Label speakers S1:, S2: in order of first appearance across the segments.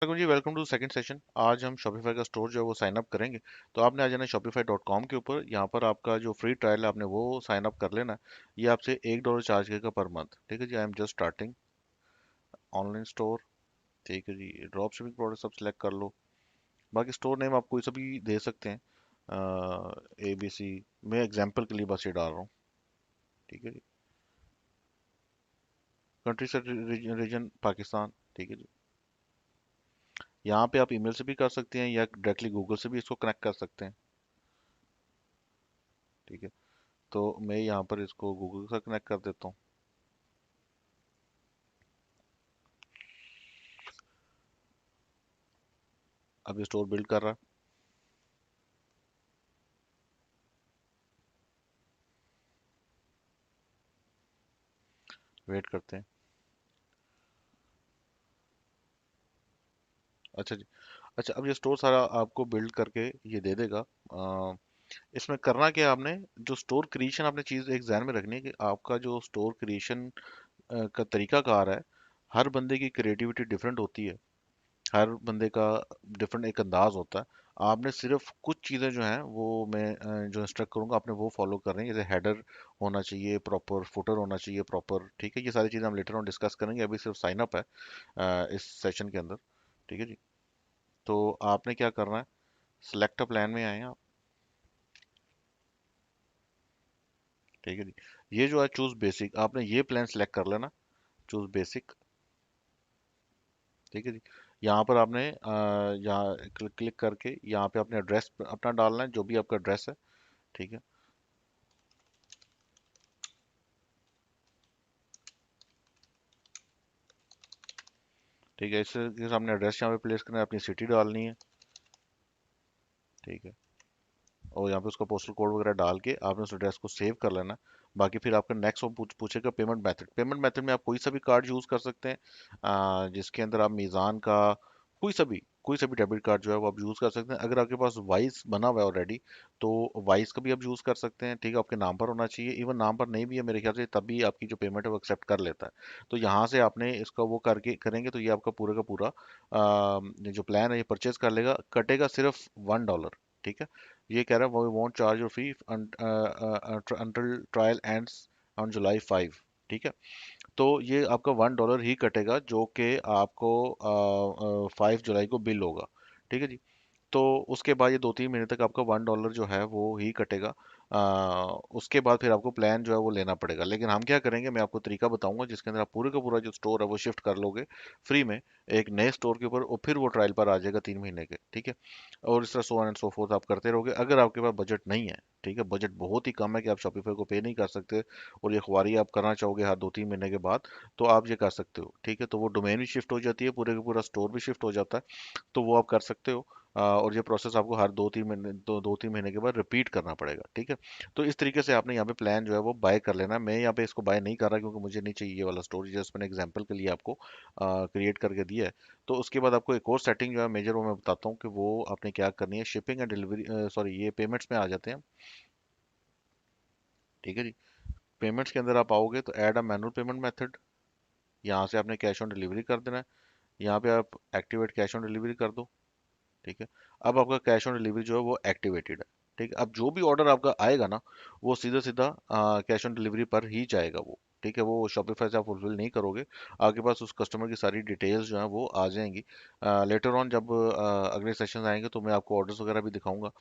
S1: वालेकुम जी, welcome to second session. आज हम शॉपिफाई का स्टोर जो है वो साइन अप करेंगे। तो आपने आ जाना shopify.com के ऊपर। यहाँ पर आपका जो फ्री ट्रायल है आपने वो साइन अप कर लेना है। ये आपसे $1 चार्ज करेगा पर मंथ। ठीक है जी, I am just starting online store. ठीक है जी, ड्रॉप शिपिंग प्रोडक्ट सब सिलेक्ट कर लो। बाकी स्टोर नेम आप कोई सा भी दे सकते हैं। ABC। मैं एग्जाम्पल के लिए बस ये डाल रहा हूँ। ठीक है जी। कंट्री से रीजन पाकिस्तान। ठीक है जी। यहाँ पे आप ईमेल से भी कर सकते हैं या डायरेक्टली गूगल से भी इसको कनेक्ट कर सकते हैं। ठीक है। तो मैं यहाँ पर इसको गूगल से कनेक्ट कर देता हूँ। अब ये स्टोर बिल्ड कर रहा है। वेट करते हैं। अच्छा जी। अच्छा, अब ये स्टोर सारा आपको बिल्ड करके ये दे देगा। इसमें करना क्या है आपने, जो स्टोर क्रिएशन आपने चीज़ एक ध्यान में रखनी है कि आपका जो स्टोर क्रिएशन का तरीका कार है। हर बंदे की क्रिएटिविटी डिफरेंट होती है। हर बंदे का डिफरेंट एक अंदाज होता है। आपने सिर्फ कुछ चीज़ें जो हैं वो मैं जो इंस्ट्रक्ट करूंगा आपने वो फॉलो करनी है। जैसे हेडर होना चाहिए प्रॉपर, फुटर होना चाहिए प्रॉपर। ठीक है, ये सारी चीज़ें हम लेटर ऑन डिस्कस करेंगे, अभी सिर्फ साइन अप है इस सेशन के अंदर। ठीक है जी। तो आपने क्या करना है, सिलेक्ट अ प्लान में आए हैं आप। ठीक है जी। ये जो है चूज बेसिक, आपने ये प्लान सेलेक्ट कर लेना। Choose basic. ठीक है जी। यहाँ पर आपने यहाँ क्लिक करके यहाँ पे अपने एड्रेस अपना डालना है, जो भी आपका एड्रेस है। ठीक है। ठीक है, इसके सामने एड्रेस यहाँ पे प्लेस करना है, अपनी सिटी डालनी है। ठीक है। और यहाँ पे उसका पोस्टल कोड वगैरह डाल के आपने उस एड्रेस को सेव कर लेना है। बाकी फिर आपका नेक्स्ट वो पूछेगा पेमेंट मेथड। पेमेंट मेथड में आप कोई सा भी कार्ड यूज़ कर सकते हैं, जिसके अंदर आप मीज़ान का कोई सा भी डेबिट कार्ड जो है वो आप यूज़ कर सकते हैं। अगर आपके पास वाइस बना हुआ है ऑलरेडी तो वाइस का भी आप यूज़ कर सकते हैं। ठीक है, आपके नाम पर होना चाहिए। इवन नाम पर नहीं भी है मेरे ख्याल से तब भी आपकी जो पेमेंट है वो एक्सेप्ट कर लेता है। तो यहाँ से आपने इसका वो करके करेंगे तो ये आपका पूरा का पूरा जो प्लान है ये परचेज कर लेगा। कटेगा सिर्फ $1। ठीक है। ये कह रहा है वो want charge your fee until trial ends on July 5। ठीक है। तो ये आपका $1 ही कटेगा जो कि आपको 5 जुलाई को बिल होगा। ठीक है जी। तो उसके बाद ये 2-3 महीने तक आपका $1 जो है वो ही कटेगा। उसके बाद फिर आपको प्लान जो है वो लेना पड़ेगा। लेकिन हम क्या करेंगे, मैं आपको तरीका बताऊंगा जिसके अंदर आप पूरे का पूरा जो स्टोर है वो शिफ्ट कर लोगे फ्री में एक नए स्टोर के ऊपर, और फिर वो ट्रायल पर आ जाएगा 3 महीने के। ठीक है। और इस तरह so on and so fourth आप करते रहोगे। अगर आपके पास बजट नहीं है, ठीक है, बजट बहुत ही कम है कि आप शॉपिफाई को पे नहीं कर सकते और ये खुआरी आप करना चाहोगे हर 2-3 महीने के बाद, तो आप ये कर सकते हो। ठीक है। तो वो डोमेन भी शिफ्ट हो जाती है, पूरे का पूरा स्टोर भी शिफ्ट हो जाता है। तो वो आप कर सकते हो। और ये प्रोसेस आपको हर 2-3 महीने 2-3 महीने के बाद रिपीट करना पड़ेगा। ठीक है। तो इस तरीके से आपने यहाँ पे प्लान जो है वो बाय कर लेना है। मैं यहाँ पे इसको बाय नहीं कर रहा क्योंकि मुझे नहीं चाहिए ये वाला स्टोर, जस्ट मैंने एग्जांपल के लिए आपको क्रिएट करके दिया है। तो उसके बाद आपको एक और सेटिंग जो है मेजर वो मैं बताता हूँ कि वो आपने क्या करनी है। शिपिंग एंड डिलीवरी, सॉरी, ये पेमेंट्स में आ जाते हैं। ठीक है जी। पेमेंट्स के अंदर आप आओगे तो add a manual payment method, यहाँ से आपने कैश ऑन डिलीवरी कर देना है। यहाँ पे आप एक्टिवेट कैश ऑन डिलीवरी कर दो। ठीक है। अब आपका कैश ऑन डिलीवरी जो है वो एक्टिवेटेड है। ठीक है। अब जो भी ऑर्डर आपका आएगा ना वो सीधा सीधा कैश ऑन डिलीवरी पर ही जाएगा वो। ठीक है, वो शॉपिफाई से आप फुलफिल नहीं करोगे। आपके पास उस कस्टमर की सारी डिटेल्स जो है वो आ जाएंगी। लेटर ऑन जब अगले सेशन आएंगे तो मैं आपको ऑर्डर्स वगैरह भी दिखाऊंगा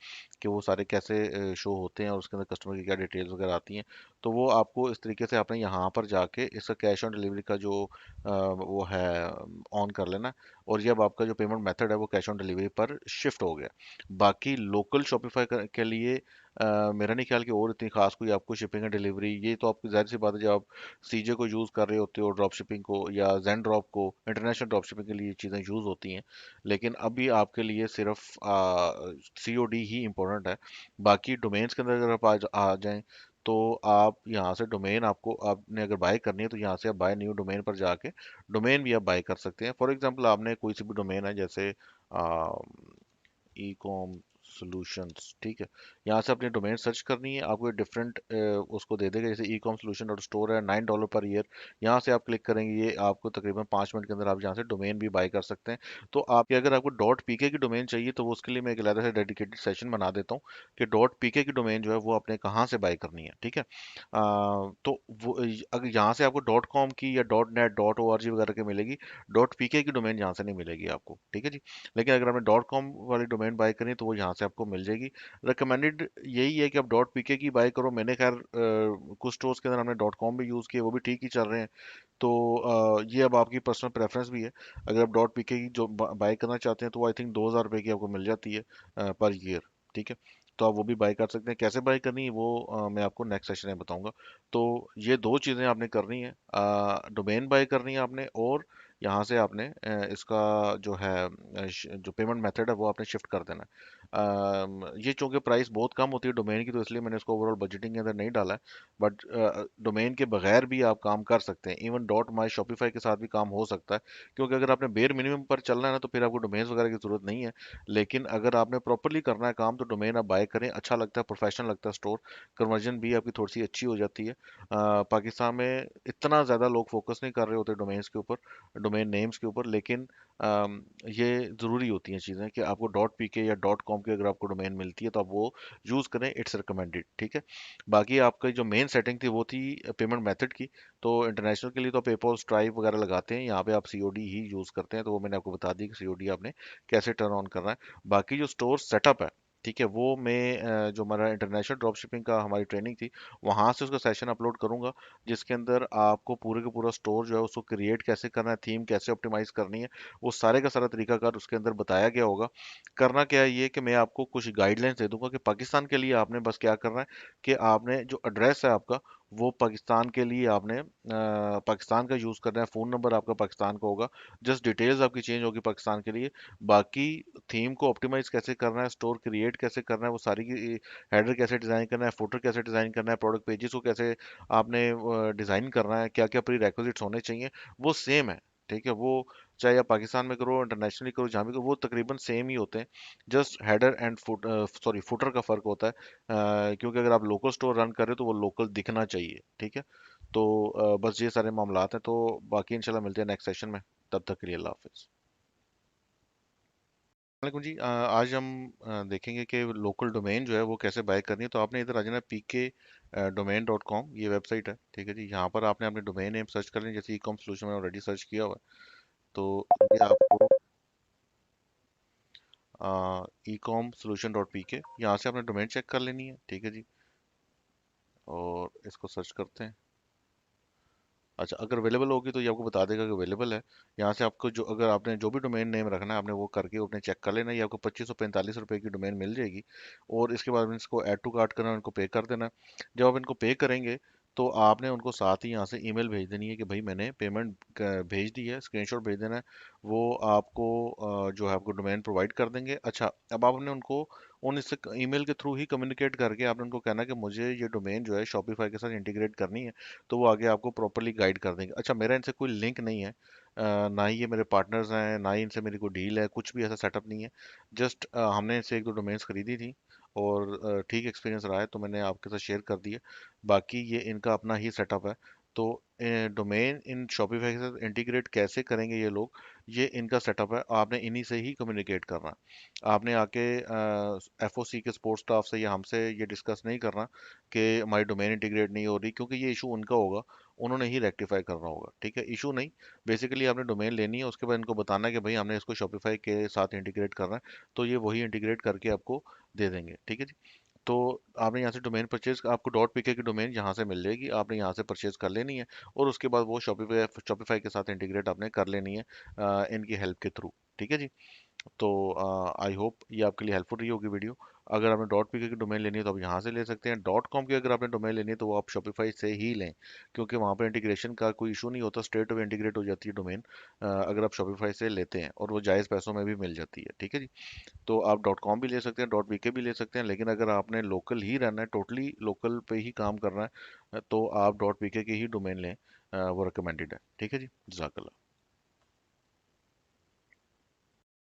S1: कि वो सारे कैसे शो होते हैं और उसके अंदर कस्टमर की क्या डिटेल्स वगैरह आती हैं। तो वो आपको इस तरीके से आपने यहाँ पर जाके इसका कैश ऑन डिलीवरी का जो वो है ऑन कर लेना। और ये अब आपका जो पेमेंट मेथड है वो कैश ऑन डिलीवरी पर शिफ्ट हो गया। बाकी लोकल शॉपिफाई के लिए मेरा नहीं ख्याल कि और इतनी खास कोई आपको शिपिंग एंड डिलीवरी, ये तो आपकी जाहिर सी बात है जब आप सीजे को यूज़ कर रहे होते हो, ड्रॉप शिपिंग को या जेन ड्रॉप को, इंटरनेशनल ड्रॉप शिपिंग के लिए ये चीज़ें यूज़ होती हैं। लेकिन अभी आपके लिए सिर्फ सीओडी ही इम्पोर्टेंट है। बाकी डोमेन्स के अंदर अगर आप आ जाएं तो आप यहाँ से डोमेन, आपको आपने अगर बाय करनी है तो यहाँ से आप बाय न्यू डोमेन पर जाके डोमेन भी आप बाय कर सकते हैं। फॉर एग्जांपल आपने कोई सी भी डोमेन है, जैसे ई कॉम सॉल्यूशंस, ठीक है। यहाँ से अपनी डोमेन सर्च करनी है, आपको डिफरेंट उसको दे देगा, जैसे e com solution dot store है, $9 पर ईयर। यहाँ से आप क्लिक करेंगे, ये आपको तकरीबन 5 मिनट के अंदर आप यहाँ से डोमेन भी बाय कर सकते हैं। तो आपके अगर आपको डॉट पीके की डोमेन चाहिए तो वो उसके लिए मैं एक अलग से डेडिकेटेड सेशन बना देता हूँ कि डॉट पीके की डोमेन जो है वो आपने कहाँ से बाय करनी है, ठीक है। तो वो अगर यहाँ से आपको डॉट कॉम की या dot net dot O R G वगैरह की मिलेगी, डॉट पीके की डोमेन यहाँ से नहीं मिलेगी आपको, ठीक है जी। लेकिन अगर आपने डॉट कॉम वाली डोमेन बाय करनी है तो वो यहाँ से आपको मिल जाएगी। रिकमेंडेड यही है कि आप डॉट पीके की बाय करो। मैंने खैर कुछ स्टोर्स के अंदर हमने डॉट कॉम भी यूज़ किए, वो भी ठीक ही चल रहे हैं। तो ये अब आपकी पर्सनल प्रेफरेंस भी है। अगर आप डॉट पीके की जो बाय करना चाहते हैं तो आई थिंक 2,000 रुपये की आपको मिल जाती है पर ईयर, ठीक है। तो आप वो भी बाय कर सकते हैं। कैसे बाय करनी है वो मैं आपको नेक्स्ट सेशन में बताऊंगा। तो ये दो चीज़ें आपने करनी है, डोमेन बाय करनी है आपने, और यहाँ से आपने इसका जो है जो पेमेंट मेथड है वो आपने शिफ्ट कर देना है। ये चूंकि प्राइस बहुत कम होती है डोमेन की, तो इसलिए मैंने इसको ओवरऑल बजटिंग के अंदर नहीं डाला है। बट डोमेन के बगैर भी आप काम कर सकते हैं, इवन डॉट माई शॉपिफाई के साथ भी काम हो सकता है। क्योंकि अगर आपने बेयर मिनिमम पर चलना है ना तो फिर आपको डोमेन वगैरह की जरूरत नहीं है। लेकिन अगर आपने प्रॉपरली करना है काम तो डोमेन आप बाय करें, अच्छा लगता है, प्रोफेशनल लगता है स्टोर, कन्वर्जन भी आपकी थोड़ी सी अच्छी हो जाती है। पाकिस्तान में इतना ज़्यादा लोग फोकस नहीं कर रहे होते डोमेन्स के ऊपर, डोमेन नेम्स के ऊपर, लेकिन ये ज़रूरी होती हैं चीज़ें कि आपको डॉट पीके या डॉट कॉम की अगर आपको डोमेन मिलती है तो आप वो यूज़ करें, इट्स रिकमेंडेड, ठीक है। बाकी आपकी जो मेन सेटिंग थी वो थी पेमेंट मेथड की। तो इंटरनेशनल के लिए तो पेपॉल, स्ट्राइप वगैरह लगाते हैं, यहाँ पे आप सीओडी ही यूज़ करते हैं, तो वो मैंने आपको बता दी कि सीओडी आपने कैसे टर्न ऑन करना है। बाकी जो स्टोर सेटअप है, ठीक है, वो मैं जो हमारा इंटरनेशनल ड्रॉप शिपिंग का हमारी ट्रेनिंग थी वहाँ से उसका सेशन अपलोड करूंगा, जिसके अंदर आपको पूरे का पूरा स्टोर जो है उसको क्रिएट कैसे करना है, थीम कैसे ऑप्टिमाइज करनी है, वो सारे का सारा तरीकाकार उसके अंदर बताया गया होगा। करना क्या है ये कि मैं आपको कुछ गाइडलाइंस दे दूंगा कि पाकिस्तान के लिए आपने बस क्या करना है कि आपने जो एड्रेस है आपका वो पाकिस्तान के लिए आपने पाकिस्तान का यूज़ करना है, फ़ोन नंबर आपका पाकिस्तान का होगा, जस्ट डिटेल्स आपकी चेंज होगी पाकिस्तान के लिए। बाकी थीम को ऑप्टिमाइज कैसे करना है, स्टोर क्रिएट कैसे करना है, वो सारी की हेडर कैसे डिज़ाइन करना है, फुटर कैसे डिज़ाइन करना है, प्रोडक्ट पेजेस को कैसे आपने डिज़ाइन करना है, क्या क्या प्री रेक्विजिट्स होने चाहिए, वो सेम है, ठीक है। वो चाहे आप पाकिस्तान में करो, इंटरनेशनली करो, जहाँ भी करो, वो तकरीबन सेम ही होते हैं। जस्ट हेडर एंड फुटर का फ़र्क होता है। क्योंकि अगर आप लोकल स्टोर रन कर रहे हो तो वो लोकल दिखना चाहिए, ठीक है। तो बस ये सारे मामलात हैं। तो बाकी इंशाल्लाह मिलते हैं नेक्स्ट सेशन में, तब तक के लिए अल्लाह हाफिज़। वालेकुम जी, आज हम देखेंगे कि लोकल डोमेन जो है वो कैसे बाय करनी है। तो आपने इधर आ जाना, pk-domain.com ये वेबसाइट है, ठीक है जी। यहाँ पर आपने अपने डोमेन नेम सर्च कर लें, जैसे ई कॉम सोल्यूशन मैंने ऑलरेडी सर्च किया हुआ है। तो ये आपको e com solution dot P के, यहाँ से आपने डोमेन चेक कर लेनी है, ठीक है जी। और इसको सर्च करते हैं। अच्छा, अगर अवेलेबल होगी तो ये आपको बता देगा कि अवेलेबल है। यहाँ से आपको जो, अगर आपने जो भी डोमेन नेम रखना है आपने वो करके आपने चेक कर लेना है, ये आपको 2545 रुपये की डोमेन मिल जाएगी। और इसके बाद में इसको ऐड टू कार्ट करना है, उनको पे कर देना है। जब आप इनको पे करेंगे तो आपने उनको साथ ही यहाँ से ईमेल भेज देनी है कि भाई मैंने पेमेंट भेज दी है, स्क्रीनशॉट भेज देना है। वो आपको जो है आपको डोमेन प्रोवाइड कर देंगे। अच्छा, अब आपने उनको उन इससे ईमेल के थ्रू ही कम्युनिकेट करके आपने उनको कहना है कि मुझे ये डोमेन जो है शॉपिफाई के साथ इंटीग्रेट करनी है। तो वो आगे आपको प्रॉपरली गाइड कर देंगे। अच्छा, मेरा इनसे कोई लिंक नहीं है, ना ही ये मेरे पार्टनर्स हैं, ना ही इनसे मेरी कोई डील है, कुछ भी ऐसा सेटअप नहीं है। जस्ट हमने इनसे एक दो डोमेन्स खरीदी थी और ठीक एक्सपीरियंस रहा है तो मैंने आपके साथ शेयर कर दिया। बाकी ये इनका अपना ही सेटअप है। तो डोमेन इन शॉपिफाई के साथ इंटीग्रेट कैसे करेंगे ये लोग, ये इनका सेटअप है, आपने इन्हीं से ही कम्युनिकेट करना। आपने आके एफओसी के सपोर्ट स्टाफ से या हमसे ये डिस्कस नहीं करना कि हमारी डोमेन इंटीग्रेट नहीं हो रही, क्योंकि ये इशू उनका होगा, उन्होंने ही रेक्टिफाई करना होगा, ठीक है। इशू नहीं, बेसिकली आपने डोमेन लेनी है, उसके बाद इनको बताना है कि भाई हमने इसको शॉपिफाई के साथ इंटीग्रेट करना है, तो ये वही इंटीग्रेट करके आपको दे देंगे, ठीक है जी। तो आपने यहाँ से डोमेन परचेज, आपको डॉट पीके की डोमेन यहाँ से मिल जाएगी, आपने यहाँ से परचेज कर लेनी है। और उसके बाद वो शॉपिफाई शॉपिफाई के साथ इंटीग्रेट आपने कर लेनी है इनकी हेल्प के थ्रू, ठीक है जी। तो आई होप ये आपके लिए हेल्पफुल रही होगी वीडियो। अगर आपने डॉट पी के की डोमेन लेनी है तो आप यहाँ से ले सकते हैं। डॉट कॉम की अगर आपने डोमेन लेनी है तो वो आप शॉपिफाई से ही लें, क्योंकि वहाँ पर इंटीग्रेशन का कोई इशू नहीं होता, स्ट्रेट अवे इंटीग्रेट हो जाती है डोमेन अगर आप शॉपिफाई से लेते हैं, और वो जायज़ पैसों में भी मिल जाती है, ठीक है जी। तो आप डॉट कॉम भी ले सकते हैं, डॉट पी भी ले सकते हैं, लेकिन अगर आपने लोकल ही रहना है, टोटली लोकल पे ही काम करना है, तो आप डॉट पी की ही डोमेन लें, वो रिकमेंडेड है, ठीक है जी। जज़ाकल्लाह।